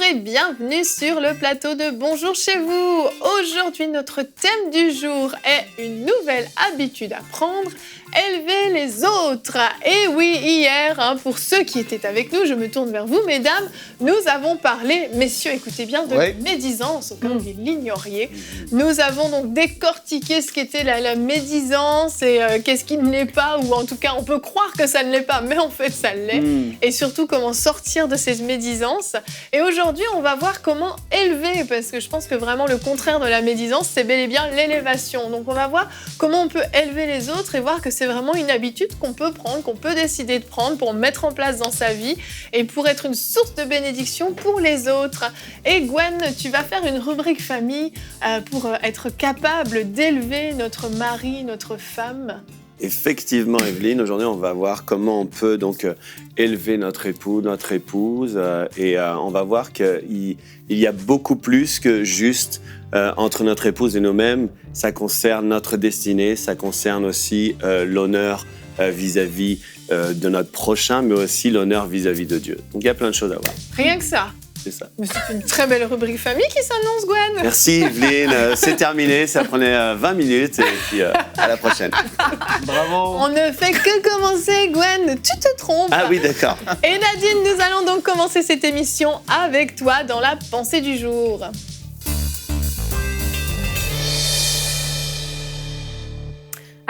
et bienvenue sur le plateau de Bonjour chez vous. Aujourd'hui, notre thème du jour est une nouvelle habitude à prendre, élever les autres. Et oui, hier, pour ceux qui étaient avec nous, je me tourne vers vous, mesdames, nous avons parlé, messieurs, écoutez bien, de médisance, au cas où vous l'ignoriez. Nous avons donc décortiqué ce qu'était la médisance et qu'est-ce qui ne l'est pas, ou en tout cas, on peut croire que ça ne l'est pas, mais en fait, ça l'est. Et surtout, comment sortir de ces médisances. Et aujourd'hui, on va voir comment élever, parce que je pense que vraiment le contraire de la médisance, c'est bel et bien l'élévation. Donc on va voir comment on peut élever les autres et voir que c'est vraiment une habitude qu'on peut prendre, qu'on peut décider de prendre pour mettre en place dans sa vie et pour être une source de bénédiction pour les autres. Et Gwen, tu vas faire une rubrique famille pour être capable d'élever notre mari, notre femme. Effectivement, Evelyne, aujourd'hui, on va voir comment on peut donc élever notre époux, notre épouse, et on va voir qu'il y a beaucoup plus que juste entre notre épouse et nous-mêmes. Ça concerne notre destinée, ça concerne aussi l'honneur vis-à-vis de notre prochain, mais aussi l'honneur vis-à-vis de Dieu. Donc, il y a plein de choses à voir. Rien que ça. C'est ça. Mais c'est une très belle rubrique famille qui s'annonce, Gwen. Merci, Evelyne. C'est terminé. Ça prenait 20 minutes. Et puis, à la prochaine. Bravo. On ne fait que commencer, Gwen. Tu te trompes. Ah oui, d'accord. Et Nadine, nous allons donc commencer cette émission avec toi dans la pensée du jour.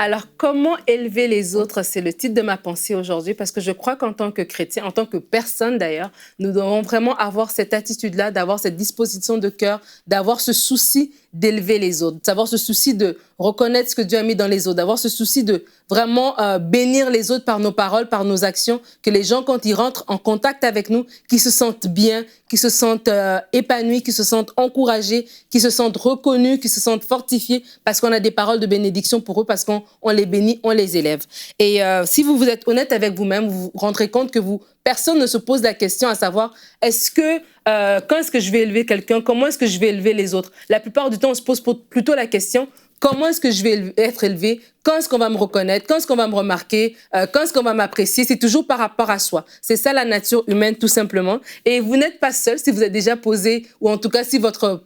Alors, comment élever les autres, c'est le titre de ma pensée aujourd'hui, parce que je crois qu'en tant que chrétien, en tant que personne d'ailleurs, nous devons vraiment avoir cette attitude-là, d'avoir cette disposition de cœur, d'avoir ce souci d'élever les autres, d'avoir ce souci de reconnaître ce que Dieu a mis dans les autres, d'avoir ce souci de vraiment bénir les autres par nos paroles, par nos actions, que les gens, quand ils rentrent en contact avec nous, qu'ils se sentent bien, qu'ils se sentent épanouis, qu'ils se sentent encouragés, qu'ils se sentent reconnus, qu'ils se sentent fortifiés, parce qu'on a des paroles de bénédiction pour eux, parce qu'on les bénit, on les élève. Et si vous êtes honnête avec vous-même, vous vous rendrez compte que personne ne se pose la question à savoir quand est-ce que je vais élever quelqu'un, comment est-ce que je vais élever les autres. La plupart du temps, on se pose plutôt la question comment est-ce que je vais être élevé, quand est-ce qu'on va me reconnaître, quand est-ce qu'on va me remarquer, quand est-ce qu'on va m'apprécier. C'est toujours par rapport à soi. C'est ça la nature humaine, tout simplement. Et vous n'êtes pas seul si vous êtes déjà posé, ou en tout cas si votre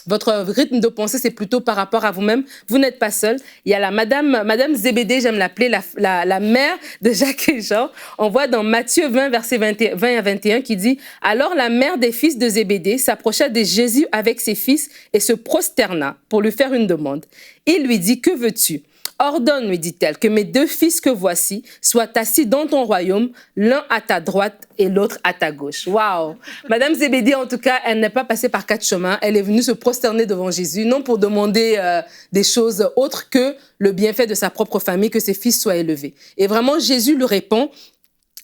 rythme de pensée, c'est plutôt par rapport à vous-même. Vous n'êtes pas seul. Il y a la Madame Zébédée, j'aime l'appeler, la mère de Jacques et Jean. On voit dans Matthieu 20, versets 20 à 21, qui dit « Alors la mère des fils de Zébédée s'approcha de Jésus avec ses fils et se prosterna pour lui faire une demande. Il lui dit « Que veux-tu » Ordonne, lui dit-elle, que mes 2 fils que voici soient assis dans ton royaume, l'un à ta droite et l'autre à ta gauche. Waouh! Madame Zébédée, en tout cas, elle n'est pas passée par 4 chemins. Elle est venue se prosterner devant Jésus, non pour demander des choses autres que le bienfait de sa propre famille, que ses fils soient élevés. Et vraiment, Jésus lui répond.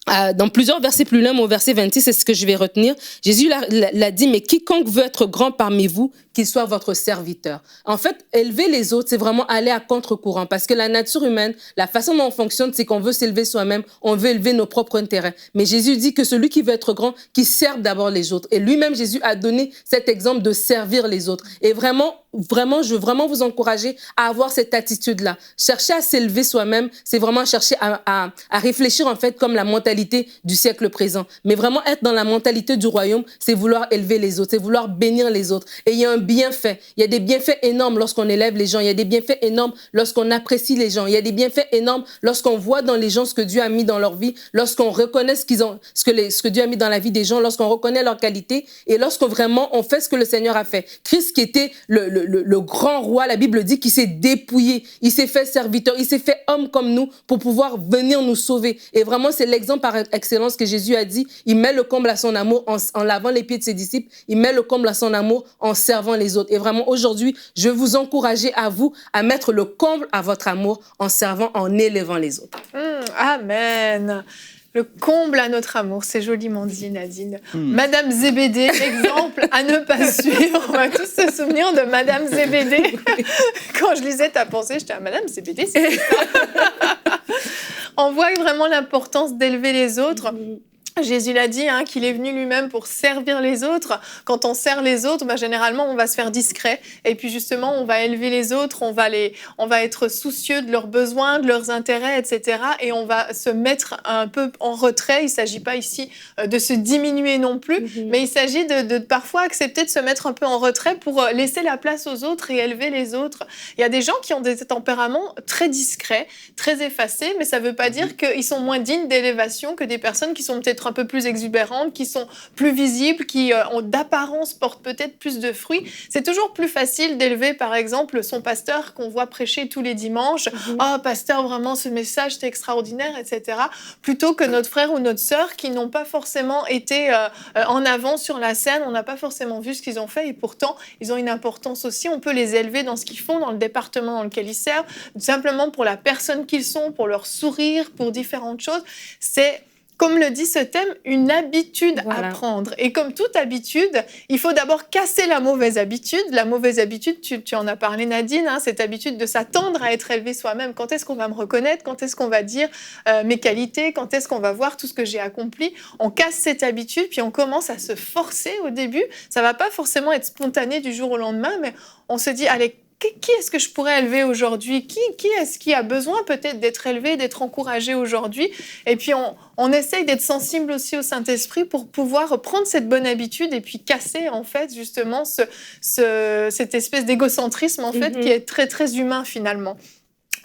Dans plusieurs versets plus loin, au verset 26, c'est ce que je vais retenir. Jésus l'a dit, mais quiconque veut être grand parmi vous, qu'il soit votre serviteur. En fait, élever les autres, c'est vraiment aller à contre-courant, parce que la nature humaine, la façon dont on fonctionne, c'est qu'on veut s'élever soi-même, on veut élever nos propres intérêts. Mais Jésus dit que celui qui veut être grand, qu'il serve d'abord les autres. Et lui-même, Jésus a donné cet exemple de servir les autres. Et vraiment, je veux vraiment vous encourager à avoir cette attitude-là. Chercher à s'élever soi-même, c'est vraiment chercher à réfléchir, en fait, comme la mentalité du siècle présent. Mais vraiment être dans la mentalité du royaume, c'est vouloir élever les autres, c'est vouloir bénir les autres. Et il y a un bienfait. Il y a des bienfaits énormes lorsqu'on élève les gens. Il y a des bienfaits énormes lorsqu'on apprécie les gens. Il y a des bienfaits énormes lorsqu'on voit dans les gens ce que Dieu a mis dans leur vie, lorsqu'on reconnaît ce que Dieu a mis dans la vie des gens, lorsqu'on reconnaît leurs qualités et lorsqu'on vraiment on fait ce que le Seigneur a fait. Christ qui était le grand roi, la Bible dit qu'il s'est dépouillé, il s'est fait serviteur, il s'est fait homme comme nous pour pouvoir venir nous sauver. Et vraiment, c'est l'exemple par excellence que Jésus a dit. Il met le comble à son amour en lavant les pieds de ses disciples. Il met le comble à son amour en servant les autres. Et vraiment, aujourd'hui, je veux vous encourager à vous à mettre le comble à votre amour en servant, en élevant les autres. Amen. Le comble à notre amour, c'est joliment dit, Nadine. Madame Zébédée, exemple à ne pas suivre. On va tous se souvenir de Madame Zébédée. Quand je lisais ta pensée, j'étais à Madame Zébédée, c'est ça. On voit vraiment l'importance d'élever les autres. Jésus l'a dit, hein, qu'il est venu lui-même pour servir les autres. Quand on sert les autres, généralement, on va se faire discret. Et puis justement, on va élever les autres, on va être soucieux de leurs besoins, de leurs intérêts, etc. Et on va se mettre un peu en retrait. Il ne s'agit pas ici de se diminuer non plus, mais il s'agit de parfois accepter de se mettre un peu en retrait pour laisser la place aux autres et élever les autres. Il y a des gens qui ont des tempéraments très discrets, très effacés, mais ça ne veut pas dire qu'ils sont moins dignes d'élévation que des personnes qui sont peut-être un peu plus exubérantes, qui sont plus visibles, qui d'apparence portent peut-être plus de fruits. C'est toujours plus facile d'élever, par exemple, son pasteur qu'on voit prêcher tous les dimanches. Oh, pasteur, vraiment, ce message, c'est extraordinaire, etc. Plutôt que notre frère ou notre sœur qui n'ont pas forcément été en avant sur la scène, on n'a pas forcément vu ce qu'ils ont fait et pourtant, ils ont une importance aussi. On peut les élever dans ce qu'ils font, dans le département dans lequel ils servent, simplement pour la personne qu'ils sont, pour leur sourire, pour différentes choses. C'est, comme le dit ce thème, une habitude à prendre. Et comme toute habitude, il faut d'abord casser la mauvaise habitude. La mauvaise habitude, tu en as parlé Nadine, hein, cette habitude de s'attendre à être élevé soi-même. Quand est-ce qu'on va me reconnaître? Quand est-ce qu'on va dire mes qualités? Quand est-ce qu'on va voir tout ce que j'ai accompli? On casse cette habitude, puis on commence à se forcer au début. Ça ne va pas forcément être spontané du jour au lendemain, mais on se dit, allez, qui est-ce que je pourrais élever aujourd'hui? Qui est-ce qui a besoin peut-être d'être élevé, d'être encouragé aujourd'hui? Et puis on essaye d'être sensible aussi au Saint-Esprit pour pouvoir prendre cette bonne habitude et puis casser en fait justement cette espèce d'égocentrisme en fait qui est très très humain finalement.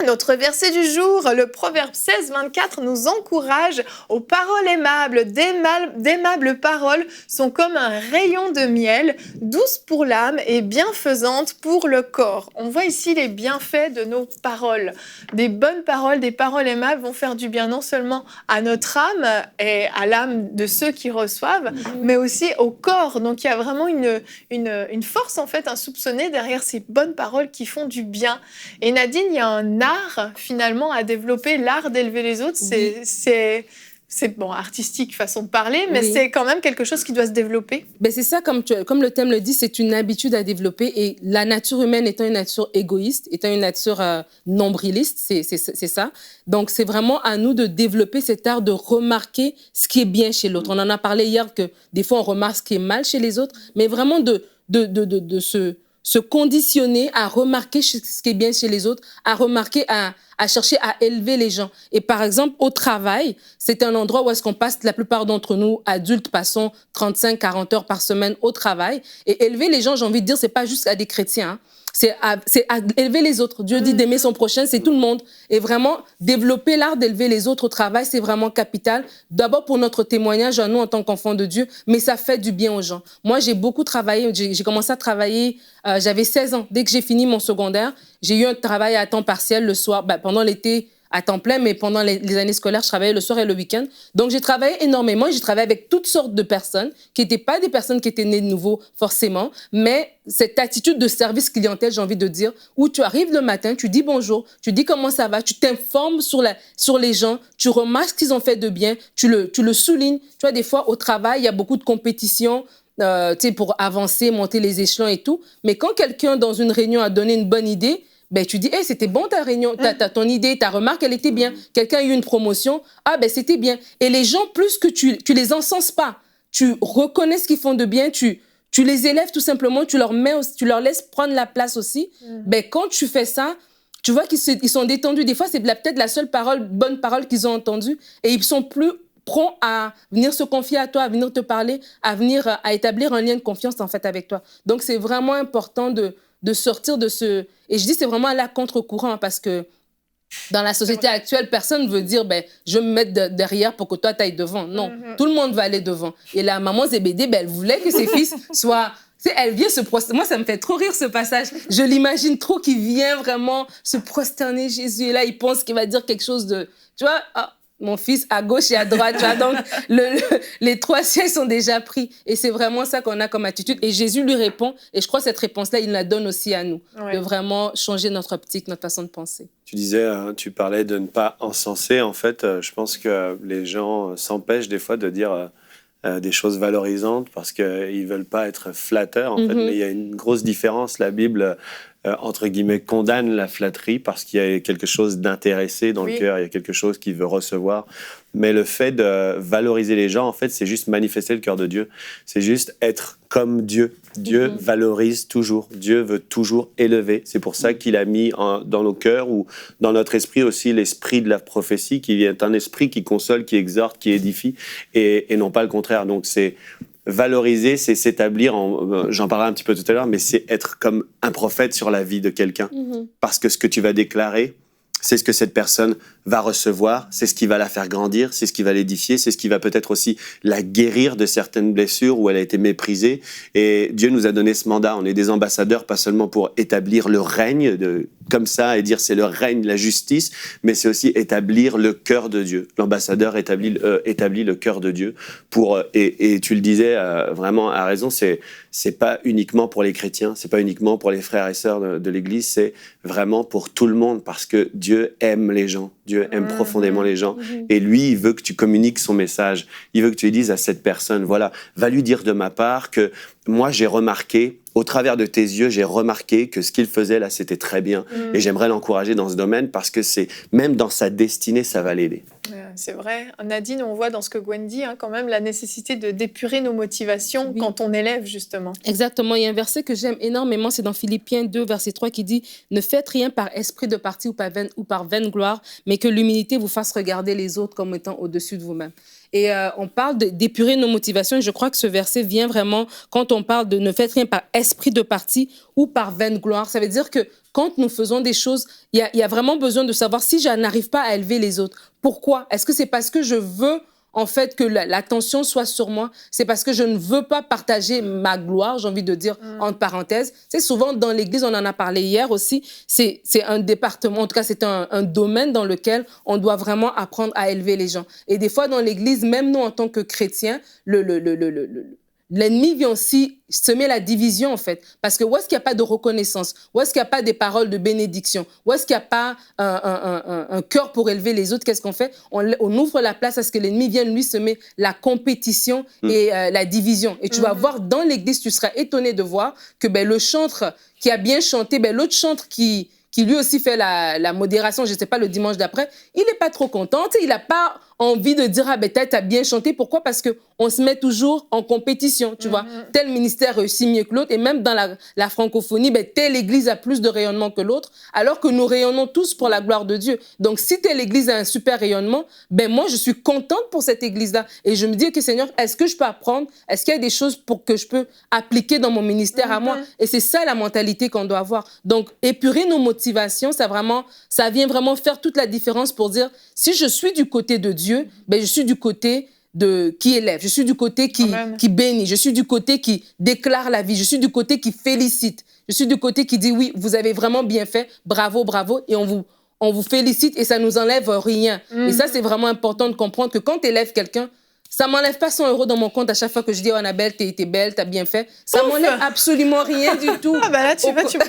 Notre verset du jour, le Proverbe 16, 24, nous encourage aux paroles aimables. D'aimables paroles sont comme un rayon de miel, douces pour l'âme et bienfaisantes pour le corps. On voit ici les bienfaits de nos paroles. Des bonnes paroles, des paroles aimables vont faire du bien non seulement à notre âme et à l'âme de ceux qui reçoivent, mais aussi au corps. Donc il y a vraiment une force en fait insoupçonnée derrière ces bonnes paroles qui font du bien. Et Nadine, il y a un art finalement à développer, l'art d'élever les autres, c'est bon, artistique façon de parler, mais c'est quand même quelque chose qui doit se développer. Ben c'est ça, comme le thème le dit, c'est une habitude à développer et la nature humaine étant une nature égoïste, étant une nature nombriliste, c'est ça. Donc c'est vraiment à nous de développer cet art de remarquer ce qui est bien chez l'autre. On en a parlé hier que des fois on remarque ce qui est mal chez les autres, mais vraiment de se conditionner à remarquer ce qui est bien chez les autres, à remarquer, à chercher à élever les gens. Et par exemple, au travail, c'est un endroit où est-ce qu'on passe, la plupart d'entre nous, adultes, passons 35, 40 heures par semaine au travail. Et élever les gens, j'ai envie de dire, c'est pas juste à des chrétiens, hein. C'est à élever les autres. Dieu dit d'aimer son prochain, c'est tout le monde. Et vraiment, développer l'art d'élever les autres au travail, c'est vraiment capital. D'abord pour notre témoignage à nous en tant qu'enfants de Dieu, mais ça fait du bien aux gens. Moi, j'ai beaucoup travaillé. J'ai commencé à travailler, j'avais 16 ans. Dès que j'ai fini mon secondaire, j'ai eu un travail à temps partiel le soir, pendant l'été, à temps plein, mais pendant les années scolaires, je travaillais le soir et le week-end. Donc, j'ai travaillé énormément. J'ai travaillé avec toutes sortes de personnes qui n'étaient pas des personnes qui étaient nées de nouveau, forcément, mais cette attitude de service clientèle, j'ai envie de dire, où tu arrives le matin, tu dis bonjour, tu dis comment ça va, tu t'informes sur les gens, tu remarques ce qu'ils ont fait de bien, tu le soulignes. Tu vois, des fois, au travail, il y a beaucoup de compétition, pour avancer, monter les échelons et tout. Mais quand quelqu'un, dans une réunion, a donné une bonne idée, tu dis, hey, c'était bon ta réunion, ton idée, ta remarque, elle était bien. Quelqu'un a eu une promotion, c'était bien. Et les gens, plus que tu les encenses pas, tu reconnais ce qu'ils font de bien, tu les élèves tout simplement, tu leur laisses prendre la place aussi. Quand tu fais ça, tu vois qu'ils sont détendus. Des fois, c'est peut-être la seule bonne parole qu'ils ont entendue et ils sont plus prompts à venir se confier à toi, à venir te parler, à établir un lien de confiance en fait avec toi. Donc, c'est vraiment important de sortir de ce... Et je dis, c'est vraiment à la contre-courant, hein, parce que dans la société actuelle, personne ne veut dire, je vais me mettre derrière pour que toi, tu ailles devant. Non, tout le monde va aller devant. Et la maman Zébédée, elle voulait que ses fils soient... Elle vient se prosterner. Moi, ça me fait trop rire, ce passage. Je l'imagine trop qu'il vient vraiment se prosterner Jésus. Et là, il pense qu'il va dire quelque chose de... Tu vois, mon fils, à gauche et à droite. Tu vois, donc, les 3 sièges sont déjà pris. Et c'est vraiment ça qu'on a comme attitude. Et Jésus lui répond. Et je crois que cette réponse-là, il la donne aussi à nous. De vraiment changer notre optique, notre façon de penser. Tu disais, tu parlais de ne pas encenser. En fait, je pense que les gens s'empêchent des fois de dire des choses valorisantes parce qu'ils ne veulent pas être flatteurs, en fait. Mais il y a une grosse différence. La Bible, entre guillemets, condamne la flatterie parce qu'il y a quelque chose d'intéressé dans le cœur, il y a quelque chose qu'il veut recevoir. Mais le fait de valoriser les gens, en fait, c'est juste manifester le cœur de Dieu. C'est juste être comme Dieu. Dieu valorise toujours. Dieu veut toujours élever. C'est pour ça qu'il a mis dans nos cœurs ou dans notre esprit aussi l'esprit de la prophétie, qui est un esprit qui console, qui exhorte, qui édifie, et non pas le contraire. Donc c'est valoriser, c'est s'établir, j'en parlais un petit peu tout à l'heure, mais c'est être comme un prophète sur la vie de quelqu'un. Parce que ce que tu vas déclarer, c'est ce que cette personne va recevoir, c'est ce qui va la faire grandir, c'est ce qui va l'édifier, c'est ce qui va peut-être aussi la guérir de certaines blessures où elle a été méprisée. Et Dieu nous a donné ce mandat. On est des ambassadeurs, pas seulement pour établir le règne, comme ça, et dire c'est le règne, la justice, mais c'est aussi établir le cœur de Dieu. L'ambassadeur établit le cœur de Dieu. Et tu le disais vraiment à raison, c'est pas uniquement pour les chrétiens, c'est pas uniquement pour les frères et sœurs de l'Église, c'est vraiment pour tout le monde, parce que Dieu aime les gens. Dieu aime profondément les gens. Et lui, il veut que tu communiques son message. Il veut que tu lui dises à cette personne, voilà, va lui dire de ma part que moi, j'ai remarqué, au travers de tes yeux, j'ai remarqué que ce qu'il faisait là, c'était très bien. Et j'aimerais l'encourager dans ce domaine parce que c'est, même dans sa destinée, ça va l'aider. C'est vrai. Nadine, on voit dans ce que Gwen dit, quand même, la nécessité d'épurer nos motivations quand on élève, justement. Exactement. Il y a un verset que j'aime énormément, c'est dans Philippiens 2, verset 3, qui dit « Ne faites rien par esprit de parti ou par vaine gloire, mais que l'humilité vous fasse regarder les autres comme étant au-dessus de vous-même. » Et on parle d'épurer nos motivations. Et je crois que ce verset vient vraiment quand on parle de ne faites rien par esprit de parti ou par vaine gloire. Ça veut dire que quand nous faisons des choses, il y a vraiment besoin de savoir si je n'arrive pas à élever les autres. Pourquoi? Est-ce que c'est parce que je veux en fait que l'attention soit sur moi? C'est parce que je ne veux pas partager ma gloire, j'ai envie de dire entre parenthèses. C'est souvent dans l'Église, on en a parlé hier aussi, c'est un département, en tout cas c'est un domaine dans lequel on doit vraiment apprendre à élever les gens. Et des fois dans l'Église, même nous en tant que chrétiens, l'ennemi vient aussi semer la division, en fait. Parce que où est-ce qu'il n'y a pas de reconnaissance? Où est-ce qu'il n'y a pas des paroles de bénédiction? Où est-ce qu'il n'y a pas un cœur pour élever les autres? Qu'est-ce qu'on fait? On ouvre la place à ce que l'ennemi vienne lui semer la compétition et la division. Et tu vas voir dans l'église, tu seras étonné de voir que le chantre qui a bien chanté, l'autre chantre qui lui aussi fait la modération, je ne sais pas, le dimanche d'après, il n'est pas trop content. Il n'a pas envie de dire « Ah, t'as bien chanté ». Pourquoi? Parce qu'on se met toujours en compétition, tu vois. Tel ministère réussit mieux que l'autre. Et même dans la francophonie, telle église a plus de rayonnement que l'autre, alors que nous rayonnons tous pour la gloire de Dieu. Donc, si telle église a un super rayonnement, moi, je suis contente pour cette église-là. Et je me dis que Seigneur, est-ce que je peux apprendre? Est-ce qu'il y a des choses que je peux appliquer dans mon ministère à moi? Et c'est ça la mentalité qu'on doit avoir. Donc, épurer nos motivations, ça vient vraiment faire toute la différence pour dire, si je suis du côté de Dieu, je suis du côté qui élève, je suis du côté qui bénit, je suis du côté qui déclare la vie, je suis du côté qui félicite, je suis du côté qui dit oui, vous avez vraiment bien fait, bravo, bravo, et on vous félicite et ça nous enlève rien. Et ça, c'est vraiment important de comprendre que quand tu élèves quelqu'un, ça m'enlève pas 100 € dans mon compte à chaque fois que je dis « Oh, Annabelle, t'es belle, t'as bien fait ». Ça m'enlève absolument rien du tout. Ah là, tu m'assures.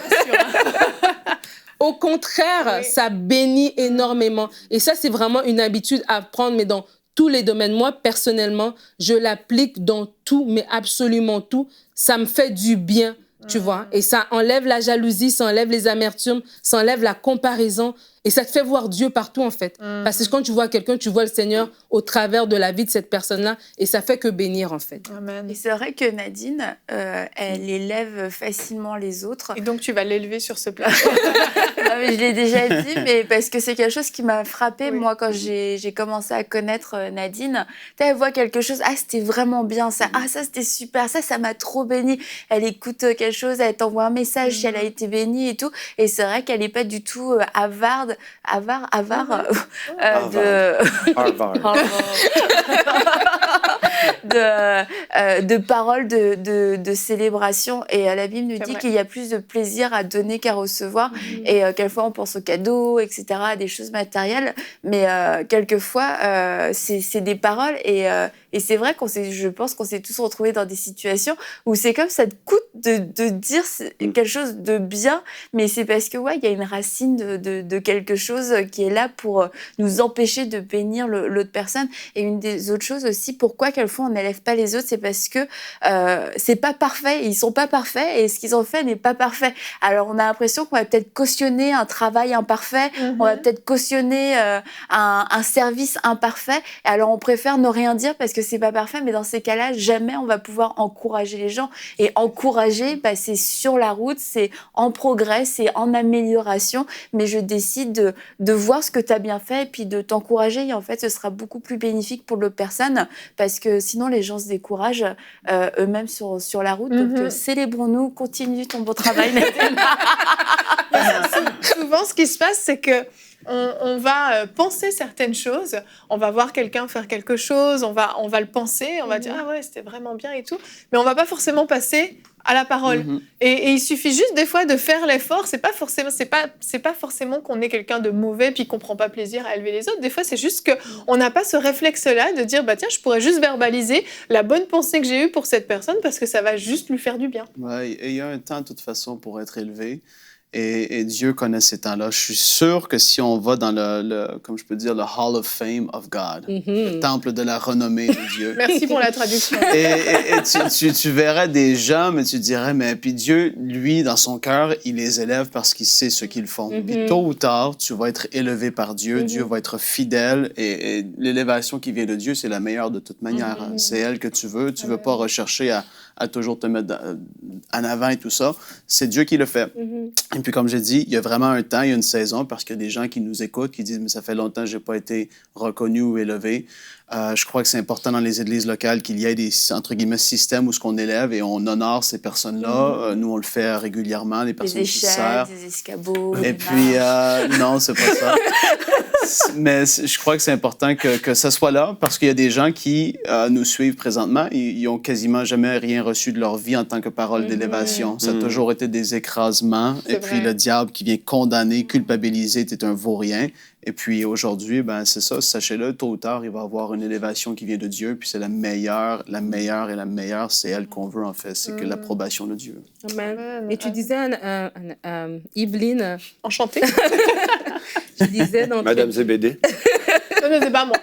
Au contraire, ça bénit énormément. Et ça, c'est vraiment une habitude à prendre, mais dans tous les domaines. Moi, personnellement, je l'applique dans tout, mais absolument tout. Ça me fait du bien, tu vois. Et ça enlève la jalousie, ça enlève les amertumes, ça enlève la comparaison. Et ça te fait voir Dieu partout, en fait. Parce que quand tu vois quelqu'un, tu vois le Seigneur au travers de la vie de cette personne-là. Et ça fait que bénir, en fait. Amen. Et c'est vrai que Nadine, elle élève facilement les autres. Et donc, tu vas l'élever sur ce plateau. Non, mais je l'ai déjà dit, mais parce que c'est quelque chose qui m'a frappée, moi, quand j'ai commencé à connaître Nadine. Elle voit quelque chose, ah, c'était vraiment bien ça. Ah, ça, c'était super. Ça m'a trop bénie. Elle écoute quelque chose, elle t'envoie un message si elle a été bénie et tout. Et c'est vrai qu'elle n'est pas du tout avare de paroles de célébration. Et la Bible nous dit qu'il y a plus de plaisir à donner qu'à recevoir. Et quelquefois, on pense aux cadeaux, etc., à des choses matérielles. Mais quelquefois, c'est des paroles. Et Et c'est vrai je pense qu'on s'est tous retrouvés dans des situations où c'est comme ça te coûte de dire quelque chose de bien, mais c'est parce que, il y a une racine de quelque chose qui est là pour nous empêcher de bénir l'autre personne. Et une des autres choses aussi, pourquoi quelquefois on n'élève pas les autres, c'est parce que c'est pas parfait, ils sont pas parfaits, et ce qu'ils ont fait n'est pas parfait. Alors on a l'impression qu'on va peut-être cautionner un travail imparfait, on va peut-être cautionner un service imparfait, et alors on préfère ne rien dire parce que c'est pas parfait, mais dans ces cas-là, jamais on va pouvoir encourager les gens. Et encourager, c'est sur la route, c'est en progrès, c'est en amélioration, mais je décide de voir ce que tu as bien fait et puis de t'encourager, et en fait ce sera beaucoup plus bénéfique pour l'autre personne, parce que sinon les gens se découragent eux-mêmes sur la route. Donc célébrons-nous, continue ton beau travail. Souvent, ce qui se passe, c'est que on va penser certaines choses, on va voir quelqu'un faire quelque chose, on va le penser, on va dire « Ah ouais, c'était vraiment bien et tout », mais on va pas forcément passer à la parole. Et il suffit juste des fois de faire l'effort. C'est pas forcément qu'on est quelqu'un de mauvais puis qu'on prend pas plaisir à élever les autres. Des fois, c'est juste qu'on n'a pas ce réflexe-là de dire tiens, je pourrais juste verbaliser la bonne pensée que j'ai eue pour cette personne parce que ça va juste lui faire du bien. Ouais, et il y a un temps de toute façon pour être élevé. Et Dieu connaît ces temps-là. Je suis sûr que si on va dans comme je peux dire, le Hall of Fame of God, le temple de la renommée de Dieu. Merci pour la traduction. Et tu verrais des gens, mais tu dirais, mais puis Dieu, lui, dans son cœur, il les élève parce qu'il sait ce qu'ils font. Puis tôt ou tard, tu vas être élevé par Dieu. Dieu va être fidèle. Et l'élévation qui vient de Dieu, c'est la meilleure de toute manière. C'est elle que tu veux. Tu veux pas rechercher à toujours te mettre en avant et tout ça. C'est Dieu qui le fait. Et puis, comme j'ai dit, il y a vraiment un temps, il y a une saison, parce qu'il y a des gens qui nous écoutent, qui disent « Mais ça fait longtemps que je n'ai pas été reconnu ou élevé. » Je crois que c'est important dans les églises locales qu'il y ait des, entre guillemets, systèmes où ce qu'on élève et on honore ces personnes-là. Nous, on le fait régulièrement, les personnes qui servent. Des escabeaux. Et puis, non, c'est pas ça. Mais je crois que c'est important que ça soit là, parce qu'il y a des gens qui nous suivent présentement. Ils n'ont quasiment jamais rien reçu de leur vie en tant que parole d'élévation. Ça a toujours été des écrasements. Et puis, le diable qui vient condamner, culpabiliser, t'es un vaurien. Et puis aujourd'hui, c'est ça, sachez-le, tôt ou tard, il va y avoir une élévation qui vient de Dieu, puis c'est la meilleure, c'est elle qu'on veut en fait, c'est que l'approbation de Dieu. Amen. Et tu disais, Yveline... Enchantée. Tu disais dans Madame Zébédée. Non, mais c'est pas moi.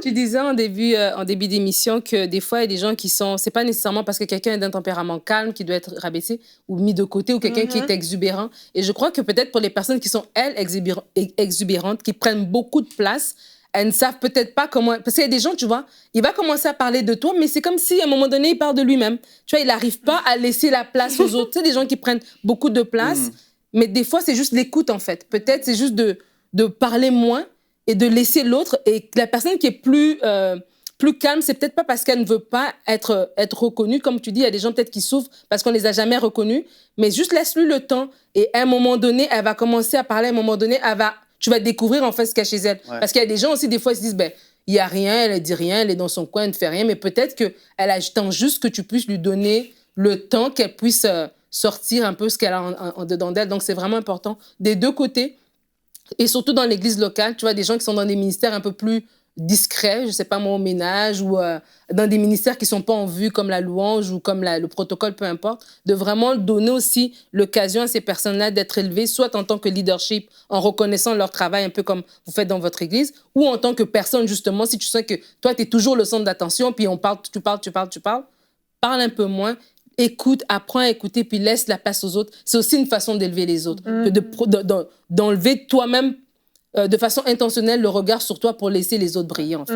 Tu disais en début d'émission que des fois, il y a des gens qui sont... C'est pas nécessairement parce que quelqu'un est d'un tempérament calme qui doit être rabaissé ou mis de côté, ou quelqu'un qui est exubérant. Et je crois que peut-être pour les personnes qui sont, elles, exubérantes, qui prennent beaucoup de place, elles ne savent peut-être pas comment... Parce qu'il y a des gens, tu vois, il va commencer à parler de toi, mais c'est comme si, à un moment donné, il parle de lui-même. Tu vois, il n'arrive pas à laisser la place aux autres. Tu sais, des gens qui prennent beaucoup de place, mais des fois, c'est juste l'écoute, en fait. Peut-être c'est juste de parler moins et de laisser l'autre. Et la personne qui est plus calme, c'est peut-être pas parce qu'elle ne veut pas être reconnue. Comme tu dis, il y a des gens peut-être qui souffrent parce qu'on les a jamais reconnus. Mais juste laisse-lui le temps. Et à un moment donné, elle va commencer à parler. À un moment donné, tu vas découvrir en fait ce qu'il y a chez elle. Ouais. Parce qu'il y a des gens aussi, des fois, ils se disent, il n'y a rien, elle ne dit rien, elle est dans son coin, elle ne fait rien. Mais peut-être qu'elle attend juste que tu puisses lui donner le temps qu'elle puisse sortir un peu ce qu'elle a en dedans d'elle. Donc, c'est vraiment important des deux côtés. Et surtout dans l'église locale, tu vois, des gens qui sont dans des ministères un peu plus discrets, je ne sais pas moi, au ménage, ou dans des ministères qui ne sont pas en vue, comme la louange ou comme le protocole, peu importe, de vraiment donner aussi l'occasion à ces personnes-là d'être élevées, soit en tant que leadership, en reconnaissant leur travail, un peu comme vous faites dans votre église, ou en tant que personne, justement, si tu sens que toi, tu es toujours le centre d'attention, puis tu parles un peu moins. Écoute, apprends à écouter, puis laisse la place aux autres. C'est aussi une façon d'élever les autres, que d'enlever toi-même de façon intentionnelle le regard sur toi pour laisser les autres briller, en fait.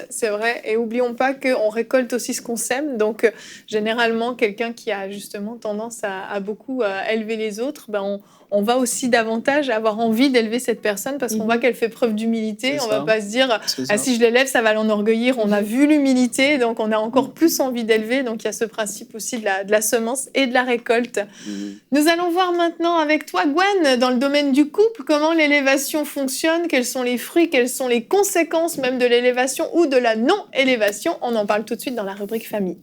C'est vrai. Et n'oublions pas qu'on récolte aussi ce qu'on sème. Donc, généralement, quelqu'un qui a justement tendance à beaucoup élever les autres, on va aussi davantage avoir envie d'élever cette personne parce qu'on voit qu'elle fait preuve d'humilité. On ne va pas se dire si je l'élève, ça va l'enorgueillir. On a vu l'humilité, donc on a encore plus envie d'élever. Donc, il y a ce principe aussi de la semence et de la récolte. Nous allons voir maintenant avec toi, Gwen, dans le domaine du couple, comment l'élévation fonctionne, quels sont les fruits, quelles sont les conséquences même de l'élévation ou de la non-élévation. On en parle tout de suite dans la rubrique famille.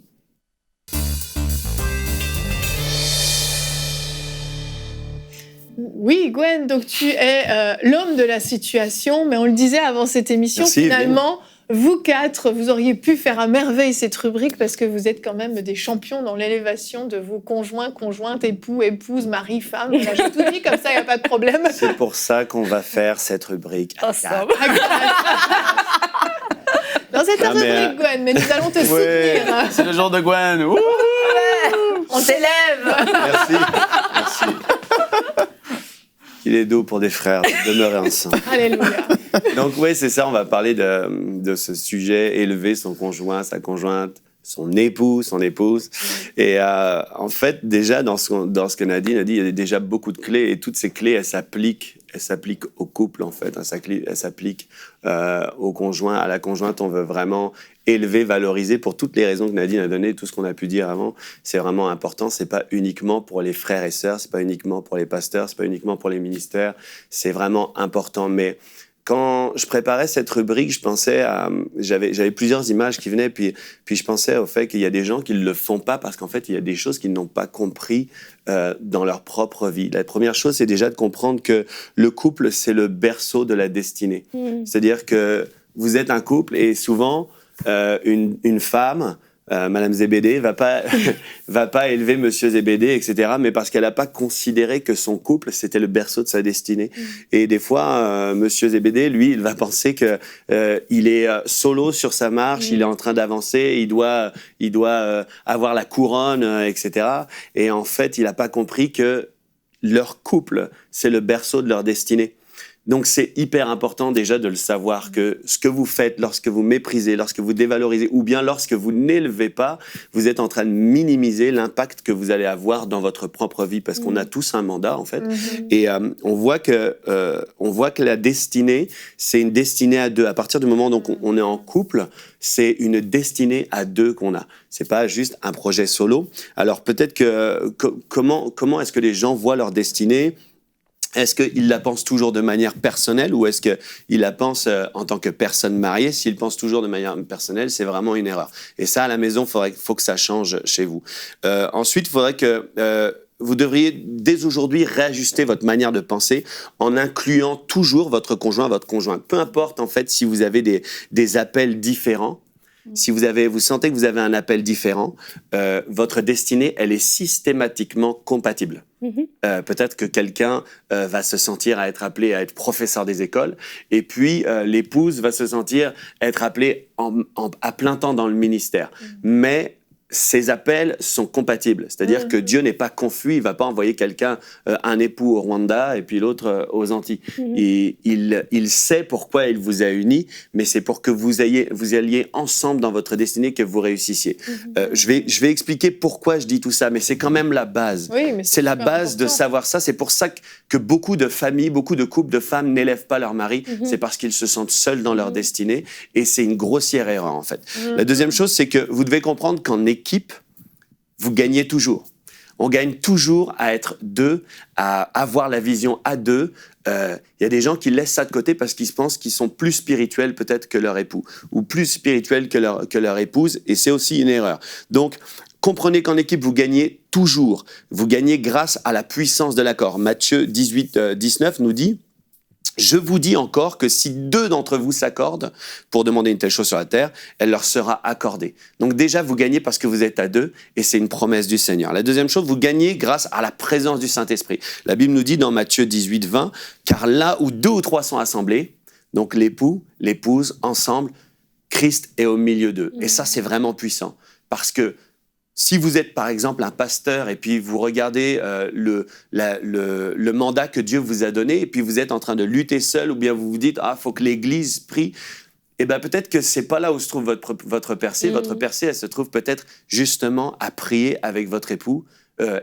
Oui, Gwen, donc tu es l'homme de la situation, mais on le disait avant cette émission, finalement, vous quatre, vous auriez pu faire à merveille cette rubrique parce que vous êtes quand même des champions dans l'élévation de vos conjoints, conjointes, époux, épouses, mari, femme. Voilà, j'ai tout dit comme ça, il n'y a pas de problème. C'est pour ça qu'on va faire cette rubrique. Ensemble. Non, c'est ta rubrique, Gwen, mais nous allons te soutenir. C'est le jour de Gwen. Ouh! On t'élève. Merci. Il est doux pour des frères de demeurer ensemble. Alléluia. Donc oui, c'est ça, on va parler de ce sujet, élever son conjoint, sa conjointe, son époux, son épouse. Et en fait, déjà, dans ce que Nadine a dit, il y a déjà beaucoup de clés, et toutes ces clés, elles s'appliquent au couple, en fait. Elles s'appliquent au conjoint, à la conjointe. On veut vraiment élever, valoriser, pour toutes les raisons que Nadine a données, tout ce qu'on a pu dire avant. C'est vraiment important. C'est pas uniquement pour les frères et sœurs, c'est pas uniquement pour les pasteurs, c'est pas uniquement pour les ministères. C'est vraiment important. Mais quand je préparais cette rubrique, je pensais à... J'avais plusieurs images qui venaient, puis je pensais au fait qu'il y a des gens qui ne le font pas parce qu'en fait, il y a des choses qu'ils n'ont pas compris dans leur propre vie. La première chose, c'est déjà de comprendre que le couple, c'est le berceau de la destinée. C'est-à-dire que vous êtes un couple et souvent, une femme... Madame Zébédée va pas élever Monsieur Zébédée, etc. Mais parce qu'elle n'a pas considéré que son couple c'était le berceau de sa destinée. Et des fois, Monsieur Zébédée, lui, il va penser que il est solo sur sa marche, il est en train d'avancer, il doit avoir la couronne, etc. Et en fait, il n'a pas compris que leur couple c'est le berceau de leur destinée. Donc, c'est hyper important déjà de le savoir que ce que vous faites lorsque vous méprisez, lorsque vous dévalorisez ou bien lorsque vous n'élevez pas, vous êtes en train de minimiser l'impact que vous allez avoir dans votre propre vie parce qu'on a tous un mandat, en fait. Et on voit que la destinée, c'est une destinée à deux. À partir du moment où on est en couple, c'est une destinée à deux qu'on a. C'est pas juste un projet solo. Alors, peut-être comment est-ce que les gens voient leur destinée ? Est-ce qu'ils la pensent toujours de manière personnelle ou est-ce qu'ils la pensent en tant que personne mariée? S'ils pensent toujours de manière personnelle, c'est vraiment une erreur. Et ça, à la maison, faut que ça change chez vous. Ensuite, il faudrait que vous devriez dès aujourd'hui réajuster votre manière de penser en incluant toujours votre conjoint, votre conjointe. Peu importe, en fait, si vous avez des appels différents. Si vous sentez que vous avez un appel différent, votre destinée, elle est systématiquement compatible. Peut-être que quelqu'un va se sentir à être appelé à être professeur des écoles, et puis l'épouse va se sentir être appelée à plein temps dans le ministère. Mais ces appels sont compatibles. C'est-à-dire que Dieu n'est pas confus, il ne va pas envoyer quelqu'un, un époux au Rwanda et puis l'autre aux Antilles. Et il sait pourquoi il vous a unis, mais c'est pour que vous alliez ensemble dans votre destinée, que vous réussissiez. Je vais expliquer pourquoi je dis tout ça, mais c'est quand même la base. Oui, mais c'est la base de savoir ça. C'est pour ça que beaucoup de familles, beaucoup de couples de femmes n'élèvent pas leur mari. C'est parce qu'ils se sentent seuls dans leur destinée et c'est une grossière erreur en fait. La deuxième chose, c'est que vous devez comprendre qu'en équipe, vous gagnez toujours. On gagne toujours à être deux, à avoir la vision à deux. Il y a des gens qui laissent ça de côté parce qu'ils pensent qu'ils sont plus spirituels peut-être que leur époux ou plus spirituels que leur épouse, et c'est aussi une erreur. Donc, comprenez qu'en équipe, vous gagnez toujours. Vous gagnez grâce à la puissance de l'accord. Matthieu 18, 19 nous dit... Je vous dis encore que si deux d'entre vous s'accordent pour demander une telle chose sur la terre, elle leur sera accordée. Donc déjà, vous gagnez parce que vous êtes à deux et c'est une promesse du Seigneur. La deuxième chose, vous gagnez grâce à la présence du Saint-Esprit. La Bible nous dit dans Matthieu 18, 20, « Car là où deux ou trois sont assemblés, donc l'époux, l'épouse, ensemble, Christ est au milieu d'eux. » Et ça, c'est vraiment puissant parce que si vous êtes, par exemple, un pasteur et puis vous regardez le mandat que Dieu vous a donné et puis vous êtes en train de lutter seul ou bien vous vous dites « Ah, il faut que l'Église prie », eh bien, peut-être que c'est pas là où se trouve votre percée. Votre percée, elle se trouve peut-être justement à prier avec votre époux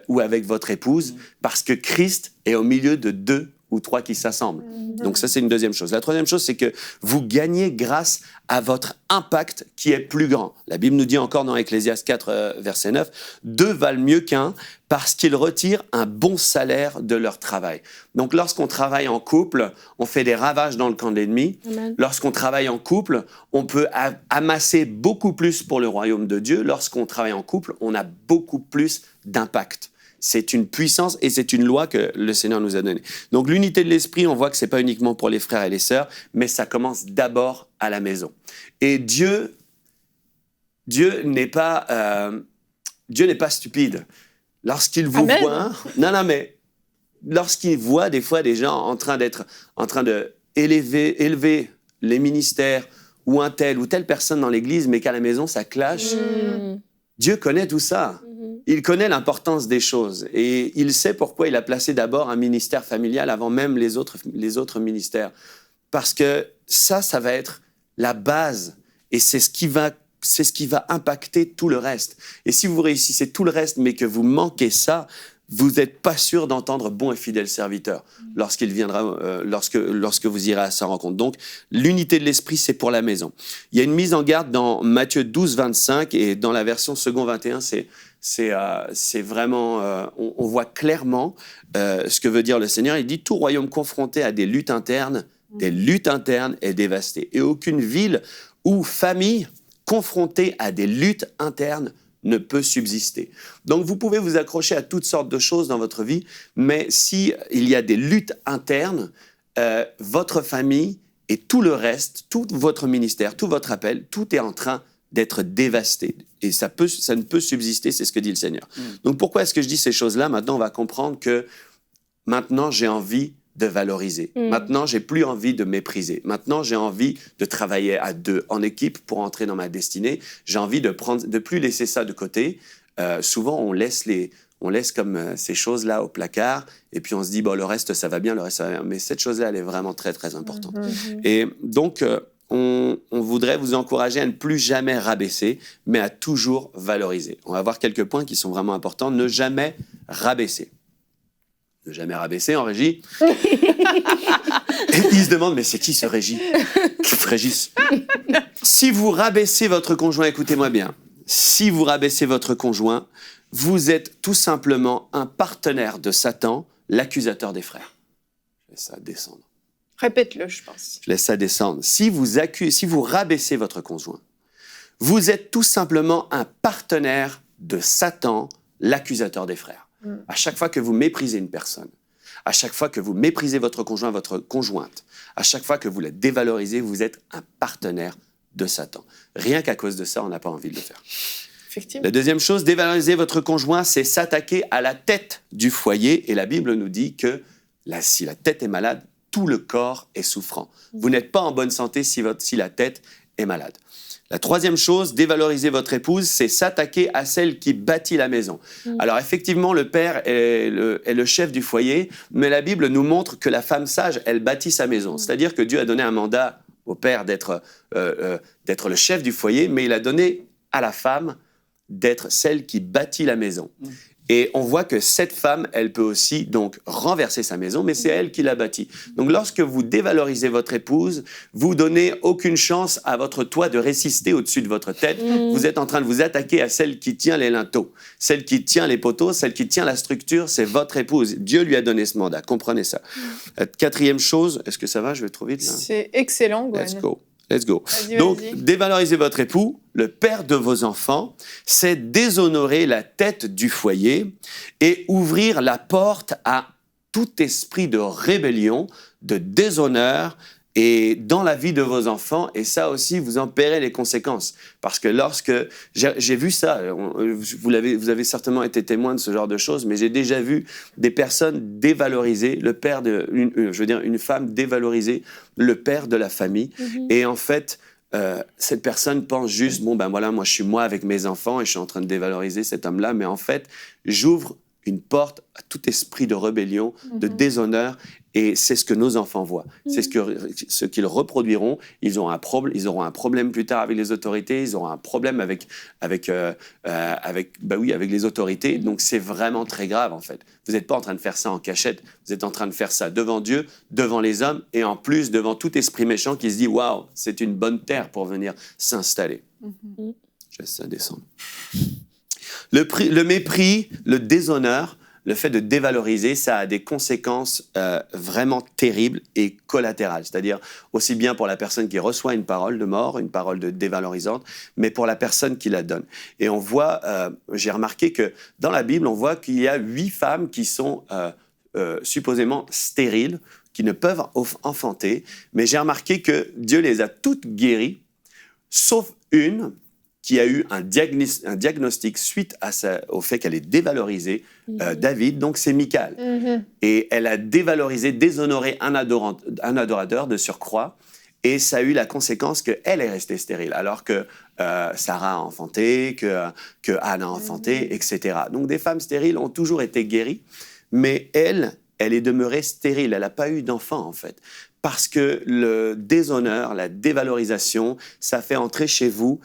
ou avec votre épouse parce que Christ est au milieu de deux ou trois qui s'assemblent. Donc ça, c'est une deuxième chose. La troisième chose, c'est que vous gagnez grâce à votre impact qui est plus grand. La Bible nous dit encore dans Ecclésiaste 4, verset 9, « Deux valent mieux qu'un parce qu'ils retirent un bon salaire de leur travail. » Donc lorsqu'on travaille en couple, on fait des ravages dans le camp de l'ennemi. Lorsqu'on travaille en couple, on peut amasser beaucoup plus pour le royaume de Dieu. Lorsqu'on travaille en couple, on a beaucoup plus d'impact. c'est une puissance et c'est une loi que le Seigneur nous a donnée. Donc l'unité de l'esprit, on voit que c'est pas uniquement pour les frères et les sœurs, mais ça commence d'abord à la maison. Et Dieu n'est pas stupide. Lorsqu'il vous Amen. voit, mais lorsqu'il voit des fois des gens en train de élever les ministères ou telle ou telle personne dans l'église, mais qu'à la maison ça clash, Dieu connaît tout ça. Il connaît l'importance des choses et il sait pourquoi il a placé d'abord un ministère familial avant même les autres ministères. Parce que ça va être la base et c'est ce qui va impacter tout le reste. Et si vous réussissez tout le reste, mais que vous manquez ça, vous n'êtes pas sûr d'entendre bon et fidèle serviteur lorsqu'il viendra, lorsque vous irez à sa rencontre. Donc, l'unité de l'esprit, c'est pour la maison. Il y a une mise en garde dans Matthieu 12, 25 et dans la version second 21, c'est vraiment, on voit clairement ce que veut dire le Seigneur. Il dit tout royaume confronté à des luttes internes est dévasté. Et aucune ville ou famille confrontée à des luttes internes ne peut subsister. Donc, vous pouvez vous accrocher à toutes sortes de choses dans votre vie, mais s'il y a des luttes internes, votre famille et tout le reste, tout votre ministère, tout votre appel, tout est en train d'être dévasté. Et ça ne peut subsister, c'est ce que dit le Seigneur. Donc, pourquoi est-ce que je dis ces choses-là? Maintenant, on va comprendre que maintenant, j'ai envie de valoriser. Maintenant, j'ai plus envie de mépriser. Maintenant, j'ai envie de travailler à deux, en équipe, pour entrer dans ma destinée. J'ai envie de plus laisser ça de côté. Souvent, on laisse comme ces choses-là au placard, et puis on se dit, bon, le reste, ça va bien, le reste, ça va bien. Mais cette chose-là, elle est vraiment très, très importante. Et donc, on voudrait vous encourager à ne plus jamais rabaisser, mais à toujours valoriser. On va voir quelques points qui sont vraiment importants. Ne jamais rabaisser. Ne jamais rabaisser en régie. Et ils se demandent, mais c'est qui ce Régis? Si vous rabaissez votre conjoint, écoutez-moi bien, si vous rabaissez votre conjoint, vous êtes tout simplement un partenaire de Satan, l'accusateur des frères. Je laisse ça descendre. Répète-le, je pense. Je laisse ça descendre. Si vous rabaissez votre conjoint, vous êtes tout simplement un partenaire de Satan, l'accusateur des frères. À chaque fois que vous méprisez une personne, à chaque fois que vous méprisez votre conjoint, votre conjointe, à chaque fois que vous la dévalorisez, vous êtes un partenaire de Satan. Rien qu'à cause de ça, on n'a pas envie de le faire. Effectivement. La deuxième chose, dévaloriser votre conjoint, c'est s'attaquer à la tête du foyer. Et la Bible nous dit que si la tête est malade, tout le corps est souffrant. Vous n'êtes pas en bonne santé si la tête est malade. La troisième chose, dévaloriser votre épouse, c'est s'attaquer à celle qui bâtit la maison. Alors effectivement, le père est le chef du foyer, mais la Bible nous montre que la femme sage, elle bâtit sa maison. C'est-à-dire que Dieu a donné un mandat au père d'être le chef du foyer, mais il a donné à la femme d'être celle qui bâtit la maison. Et on voit que cette femme, elle peut aussi donc renverser sa maison, mais c'est elle qui l'a bâtie. Donc lorsque vous dévalorisez votre épouse, vous donnez aucune chance à votre toit de résister au-dessus de votre tête. Vous êtes en train de vous attaquer à celle qui tient les linteaux, celle qui tient les poteaux, celle qui tient la structure, c'est votre épouse. Dieu lui a donné ce mandat, comprenez ça. Quatrième chose, est-ce que ça va? Je vais trop vite là. C'est excellent, Gwen. Let's go. Vas-y, Donc, vas-y. dévaloriser votre époux, le père de vos enfants, c'est déshonorer la tête du foyer et ouvrir la porte à tout esprit de rébellion, de déshonneur et dans la vie de vos enfants. Et ça aussi, vous en paierez les conséquences. Parce que lorsque... J'ai vu ça, vous avez certainement été témoin de ce genre de choses, mais j'ai déjà vu des personnes dévaloriser, une femme dévaloriser le père de la famille. Et en fait, cette personne pense juste, bon ben voilà, moi je suis moi avec mes enfants et je suis en train de dévaloriser cet homme-là, mais en fait, j'ouvre une porte à tout esprit de rébellion, de déshonneur, et c'est ce que nos enfants voient. C'est ce qu'ils reproduiront. Ils auront un problème plus tard avec les autorités, ils auront un problème avec les autorités. Donc c'est vraiment très grave en fait. Vous n'êtes pas en train de faire ça en cachette, vous êtes en train de faire ça devant Dieu, devant les hommes, et en plus devant tout esprit méchant qui se dit « Waouh, c'est une bonne terre pour venir s'installer ». Je laisse ça descendre. Le mépris, le déshonneur, le fait de dévaloriser, ça a des conséquences vraiment terribles et collatérales. C'est-à-dire aussi bien pour la personne qui reçoit une parole de mort, une parole dévalorisante, mais pour la personne qui la donne. Et on voit, j'ai remarqué que dans la Bible, on voit qu'il y a 8 femmes qui sont supposément stériles, qui ne peuvent enfanter, mais j'ai remarqué que Dieu les a toutes guéries, sauf une qui a eu un diagnostic suite au fait qu'elle est dévalorisée, David, donc c'est Michal. Et elle a dévalorisé, déshonoré un adorateur de surcroît, et ça a eu la conséquence qu'elle est restée stérile, alors que Sarah a enfanté, que Anne a enfanté, etc. Donc des femmes stériles ont toujours été guéries, mais elle est demeurée stérile, elle n'a pas eu d'enfant en fait. Parce que le déshonneur, la dévalorisation, ça fait entrer chez vous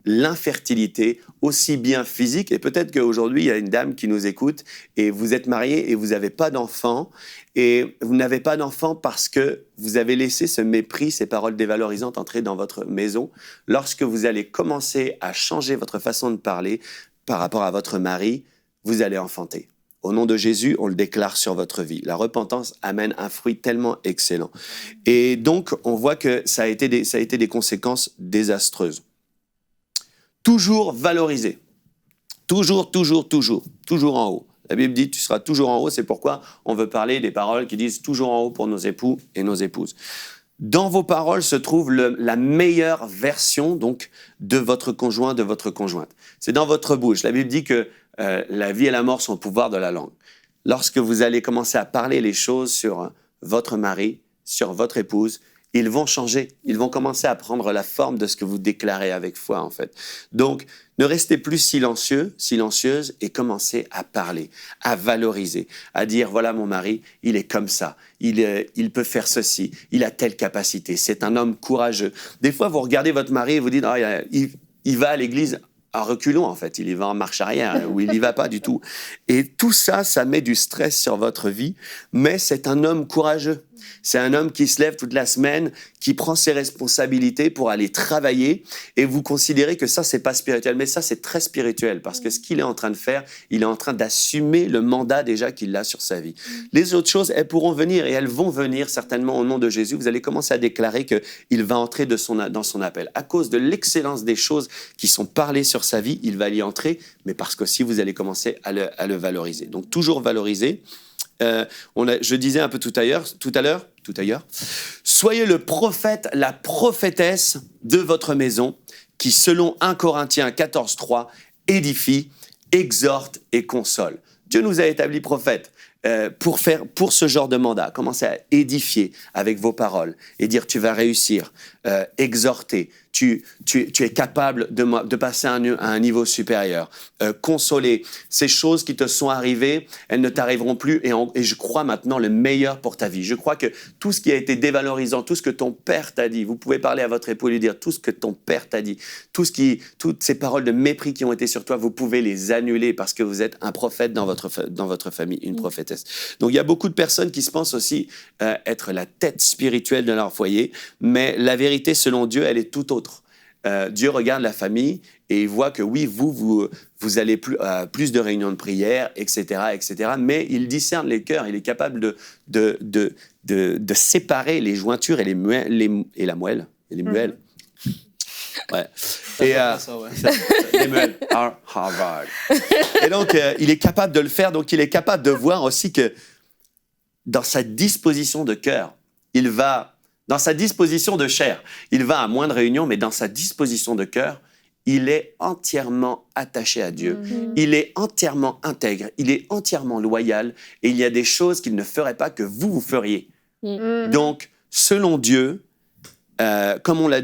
l'infertilité, aussi bien physique, et peut-être qu'aujourd'hui, il y a une dame qui nous écoute, et vous êtes mariée et vous n'avez pas d'enfant, et vous n'avez pas d'enfant parce que vous avez laissé ce mépris, ces paroles dévalorisantes entrer dans votre maison. Lorsque vous allez commencer à changer votre façon de parler par rapport à votre mari, vous allez enfanter. Au nom de Jésus, on le déclare sur votre vie. La repentance amène un fruit tellement excellent. Et donc, on voit que ça a été des conséquences désastreuses. Toujours valorisé. Toujours en haut. La Bible dit, tu seras toujours en haut. C'est pourquoi on veut parler des paroles qui disent toujours en haut pour nos époux et nos épouses. Dans vos paroles se trouve la meilleure version donc de votre conjoint, de votre conjointe. C'est dans votre bouche. La Bible dit que la vie et la mort sont au pouvoir de la langue. Lorsque vous allez commencer à parler les choses sur votre mari, sur votre épouse, ils vont changer. Ils vont commencer à prendre la forme de ce que vous déclarez avec foi, en fait. Donc, ne restez plus silencieux, silencieuse, et commencez à parler, à valoriser, à dire, voilà mon mari, il est comme ça, il peut faire ceci, il a telle capacité, c'est un homme courageux. Des fois, vous regardez votre mari et vous dites, oh, il va à l'église à reculons, en fait, il y va en marche arrière, ou il n'y va pas du tout. Et tout ça, ça met du stress sur votre vie, mais c'est un homme courageux. C'est un homme qui se lève toute la semaine, qui prend ses responsabilités pour aller travailler, et vous considérez que ça, c'est pas spirituel, mais ça, c'est très spirituel, parce que ce qu'il est en train de faire, il est en train d'assumer le mandat déjà qu'il a sur sa vie. Les autres choses, elles pourront venir, et elles vont venir certainement au nom de Jésus. Vous allez commencer à déclarer qu'il va entrer dans son appel. À cause de l'excellence des choses qui sont parlées sur sa vie, il va y entrer, mais parce qu'aussi vous allez commencer à le valoriser. Donc, toujours valoriser. Je disais un peu tout à l'heure, soyez le prophète, la prophétesse de votre maison qui, selon 1 Corinthiens 14:3, édifie, exhorte et console. Dieu nous a établis prophètes pour ce genre de mandat. Commencez à édifier avec vos paroles et dire tu vas réussir, exhorter, tu es capable de passer à un niveau supérieur, consoler. Ces choses qui te sont arrivées, elles ne t'arriveront plus et je crois maintenant le meilleur pour ta vie. Je crois que tout ce qui a été dévalorisant, tout ce que ton père t'a dit, vous pouvez parler à votre époux et lui dire tout ce que ton père t'a dit, toutes ces paroles de mépris qui ont été sur toi, vous pouvez les annuler parce que vous êtes un prophète dans votre famille, une prophétesse. Donc il y a beaucoup de personnes qui se pensent aussi être la tête spirituelle de leur foyer, mais la vérité selon Dieu, elle est tout autre. Dieu regarde la famille et il voit que oui, vous allez plus de réunions de prière, etc., mais il discerne les cœurs, il est capable de séparer les jointures et la moelle, et les muelles. Ouais. Les muelles, Harvard. Et donc, il est capable de le faire, donc il est capable de voir aussi que dans sa disposition de cœur, dans sa disposition de chair, il va à moins de réunions, mais dans sa disposition de cœur, il est entièrement attaché à Dieu. Il est entièrement intègre, il est entièrement loyal, et il y a des choses qu'il ne ferait pas que vous feriez. Donc, selon Dieu, comme on l'a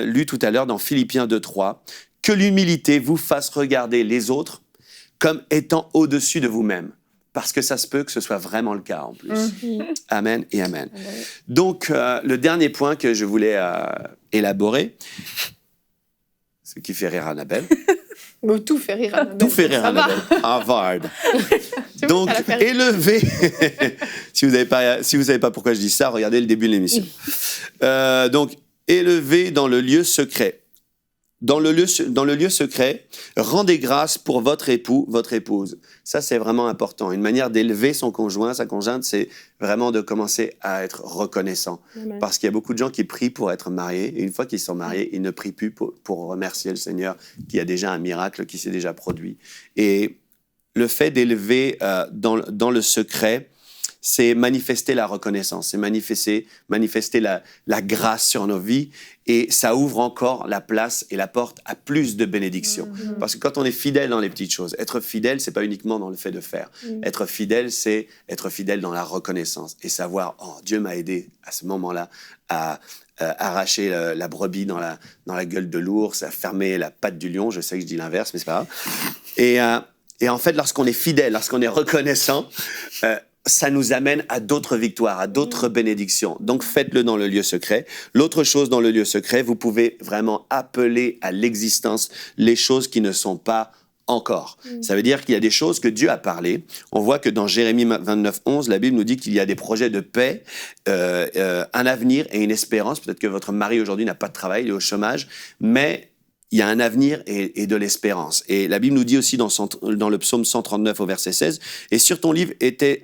lu tout à l'heure dans Philippiens 2:3, que l'humilité vous fasse regarder les autres comme étant au-dessus de vous-même. Parce que ça se peut que ce soit vraiment le cas en plus. Amen et amen. Donc, le dernier point que je voulais élaborer, ce qui fait rire Annabelle. Tout fait rire Annabelle. Tout fait rire Annabelle. Harvard. Donc, élevé. Si vous savez pas pourquoi je dis ça, regardez le début de l'émission. Donc, élevé dans le lieu secret. dans le lieu secret, rendez grâce pour votre époux, votre épouse. Ça, c'est vraiment important. Une manière d'élever son conjoint, sa conjointe, c'est vraiment de commencer à être reconnaissant. Amen. Parce qu'il y a beaucoup de gens qui prient pour être mariés. Et une fois qu'ils sont mariés, ils ne prient plus pour remercier le Seigneur, qui a déjà un miracle qui s'est déjà produit. Et le fait d'élever dans le secret, c'est manifester la reconnaissance, c'est manifester la grâce sur nos vies, et ça ouvre encore la place et la porte à plus de bénédictions. Parce que quand on est fidèle dans les petites choses, être fidèle, c'est pas uniquement dans le fait de faire. Être fidèle, c'est être fidèle dans la reconnaissance et savoir, oh, Dieu m'a aidé à ce moment-là à arracher la brebis dans la gueule de l'ours, à fermer la patte du lion. Je sais que je dis l'inverse, mais c'est pas grave. Et en fait, lorsqu'on est fidèle, lorsqu'on est reconnaissant, ça nous amène à d'autres victoires, à d'autres bénédictions. Donc, faites-le dans le lieu secret. L'autre chose dans le lieu secret, vous pouvez vraiment appeler à l'existence les choses qui ne sont pas encore. Ça veut dire qu'il y a des choses que Dieu a parlé. On voit que dans Jérémie 29, 11, la Bible nous dit qu'il y a des projets de paix, un avenir et une espérance. Peut-être que votre mari aujourd'hui n'a pas de travail, il est au chômage, mais il y a un avenir et de l'espérance. Et la Bible nous dit aussi dans le psaume 139 au verset 16, « Et sur ton livre étaient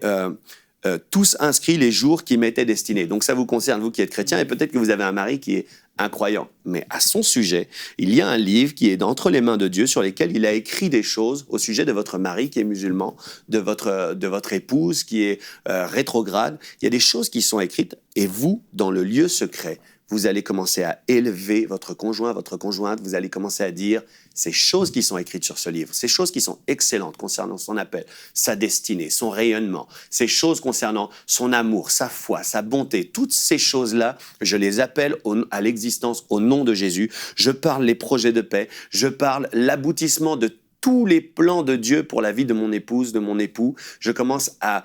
tous inscrits les jours qui m'étaient destinés. » Donc ça vous concerne, vous qui êtes chrétien, et peut-être que vous avez un mari qui est incroyant. Mais à son sujet, il y a un livre qui est entre les mains de Dieu sur lesquels il a écrit des choses au sujet de votre mari qui est musulman, de votre épouse qui est rétrograde. Il y a des choses qui sont écrites, et vous, dans le lieu secret, vous allez commencer à élever votre conjoint, votre conjointe, vous allez commencer à dire ces choses qui sont écrites sur ce livre, ces choses qui sont excellentes concernant son appel, sa destinée, son rayonnement, ces choses concernant son amour, sa foi, sa bonté, toutes ces choses-là, je les appelle à l'existence au nom de Jésus. Je parle les projets de paix, je parle l'aboutissement de tous les plans de Dieu pour la vie de mon épouse, de mon époux. Je commence à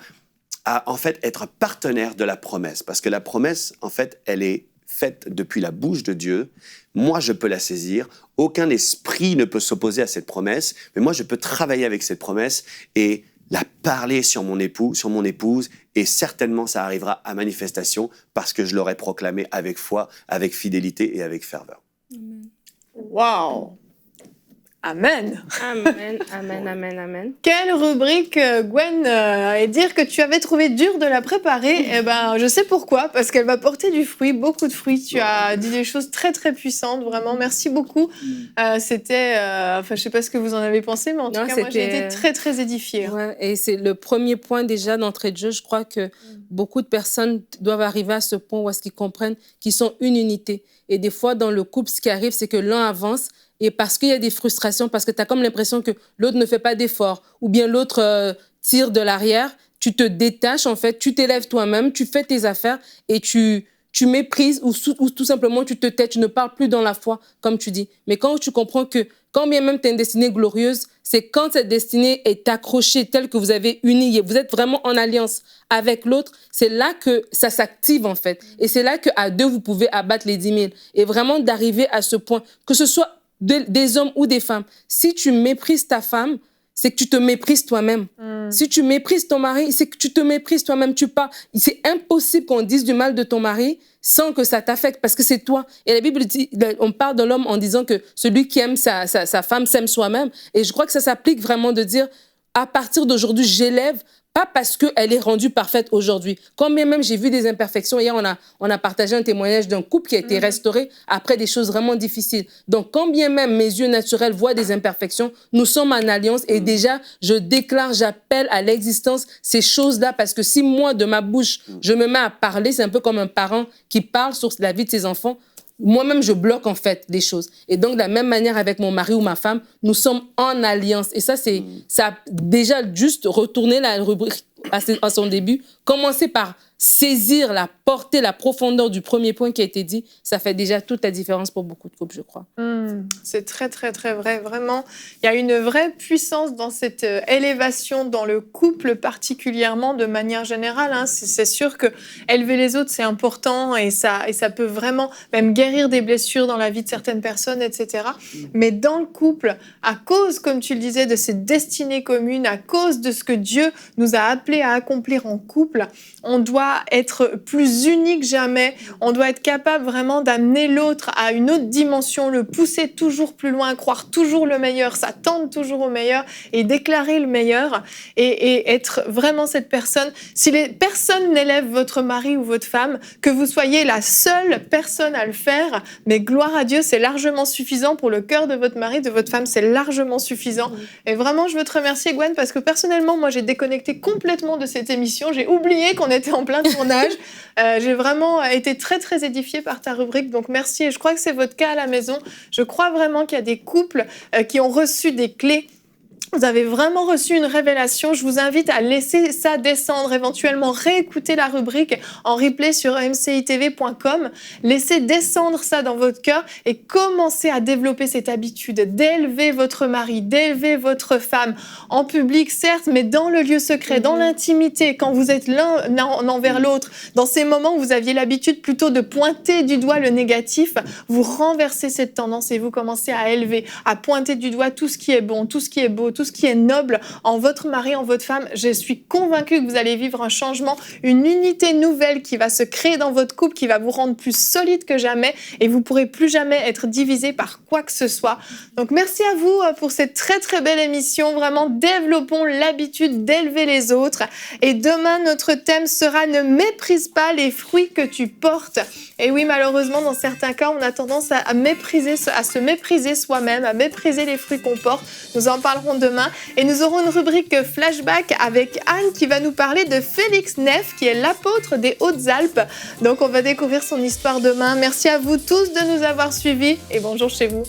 en fait être partenaire de la promesse, parce que la promesse, en fait, elle est faite depuis la bouche de Dieu. Moi, je peux la saisir. Aucun esprit ne peut s'opposer à cette promesse, mais moi, je peux travailler avec cette promesse et la parler sur mon époux, sur mon épouse, et certainement, ça arrivera à manifestation parce que je l'aurai proclamé avec foi, avec fidélité et avec ferveur. Waouh! Amen. Amen, amen, amen, amen. Quelle rubrique, Gwen, et dire que tu avais trouvé dur de la préparer, eh ben, je sais pourquoi, parce qu'elle va porter du fruit, beaucoup de fruits. Tu as dit des choses très, très puissantes, vraiment. Merci beaucoup. C'était, enfin, je sais pas ce que vous en avez pensé, mais en tout cas, moi, j'ai été très, très édifiée. Ouais, et c'est le premier point déjà d'entrée de jeu. Je crois que beaucoup de personnes doivent arriver à ce point où est-ce qu'ils comprennent qu'ils sont une unité. Et des fois, dans le couple, ce qui arrive, c'est que l'un avance, et parce qu'il y a des frustrations, parce que tu as comme l'impression que l'autre ne fait pas d'efforts, ou bien l'autre tire de l'arrière, tu te détaches, en fait, tu t'élèves toi-même, tu fais tes affaires et tu méprises ou tout simplement tu te tais, tu ne parles plus dans la foi, comme tu dis. Mais quand tu comprends que quand bien même tu as une destinée glorieuse, c'est quand cette destinée est accrochée telle que vous avez uni, vous êtes vraiment en alliance avec l'autre, c'est là que ça s'active en fait. Et c'est là qu'à deux, vous pouvez abattre les 10 000. Et vraiment d'arriver à ce point, que ce soit des hommes ou des femmes. Si tu méprises ta femme, c'est que tu te méprises toi-même. Si tu méprises ton mari, c'est que tu te méprises toi-même. C'est impossible qu'on dise du mal de ton mari sans que ça t'affecte, parce que c'est toi. Et la Bible dit, on parle de l'homme en disant que celui qui aime sa femme s'aime soi-même. Et je crois que ça s'applique vraiment de dire, à partir d'aujourd'hui, j'élève, pas parce qu'elle est rendue parfaite aujourd'hui. Quand même j'ai vu des imperfections. Hier, on a partagé un témoignage d'un couple qui a été restauré après des choses vraiment difficiles. Donc, quand bien même mes yeux naturels voient des imperfections, nous sommes en alliance et déjà, je déclare, j'appelle à l'existence ces choses-là, parce que si moi, de ma bouche, je me mets à parler, c'est un peu comme un parent qui parle sur la vie de ses enfants. Moi-même, je bloque en fait les choses. Et donc, de la même manière avec mon mari ou ma femme, nous sommes en alliance. Et ça, ça déjà juste retourner la rubrique à son début, commencer par saisir la portée, la profondeur du premier point qui a été dit, ça fait déjà toute la différence pour beaucoup de couples, je crois. C'est très, très, très vrai. Vraiment, il y a une vraie puissance dans cette élévation dans le couple particulièrement, de manière générale. Hein. C'est sûr que élever les autres, c'est important et ça peut vraiment même guérir des blessures dans la vie de certaines personnes, etc. Mais dans le couple, à cause, comme tu le disais, de cette destinée commune, à cause de ce que Dieu nous a appelés appelés à accomplir en couple. On doit être plus unis que jamais. On doit être capable vraiment d'amener l'autre à une autre dimension, le pousser toujours plus loin, croire toujours le meilleur, s'attendre toujours au meilleur et déclarer le meilleur et être vraiment cette personne. Si personne n'élève votre mari ou votre femme, que vous soyez la seule personne à le faire, mais gloire à Dieu, c'est largement suffisant pour le cœur de votre mari, de votre femme, c'est largement suffisant. Et vraiment, je veux te remercier, Gwen, parce que personnellement, moi, j'ai déconnecté complètement de cette émission. J'ai oublié qu'on était en plein tournage. J'ai vraiment été très, très édifiée par ta rubrique. Donc, merci. Et je crois que c'est votre cas à la maison. Je crois vraiment qu'il y a des couples qui ont reçu des clés. Vous avez vraiment reçu une révélation. Je vous invite à laisser ça descendre, éventuellement réécouter la rubrique en replay sur mcitv.com. Laissez descendre ça dans votre cœur et commencez à développer cette habitude d'élever votre mari, d'élever votre femme en public, certes, mais dans le lieu secret, dans l'intimité, quand vous êtes l'un envers l'autre. Dans ces moments où vous aviez l'habitude plutôt de pointer du doigt le négatif, vous renversez cette tendance et vous commencez à élever, à pointer du doigt tout ce qui est bon, tout ce qui est beau, tout ce qui est noble en votre mari, en votre femme. Je suis convaincue que vous allez vivre un changement, une unité nouvelle qui va se créer dans votre couple, qui va vous rendre plus solide que jamais et vous pourrez plus jamais être divisé par quoi que ce soit. Donc merci à vous pour cette très très belle émission. Vraiment, développons l'habitude d'élever les autres. Et demain, notre thème sera « Ne méprise pas les fruits que tu portes ». Et oui, malheureusement, dans certains cas, on a tendance à se mépriser soi-même, à mépriser les fruits qu'on porte. Nous en parlerons demain. Et nous aurons une rubrique flashback avec Anne qui va nous parler de Félix Neff, qui est l'apôtre des Hautes-Alpes. Donc, on va découvrir son histoire demain. Merci à vous tous de nous avoir suivis et bonjour chez vous.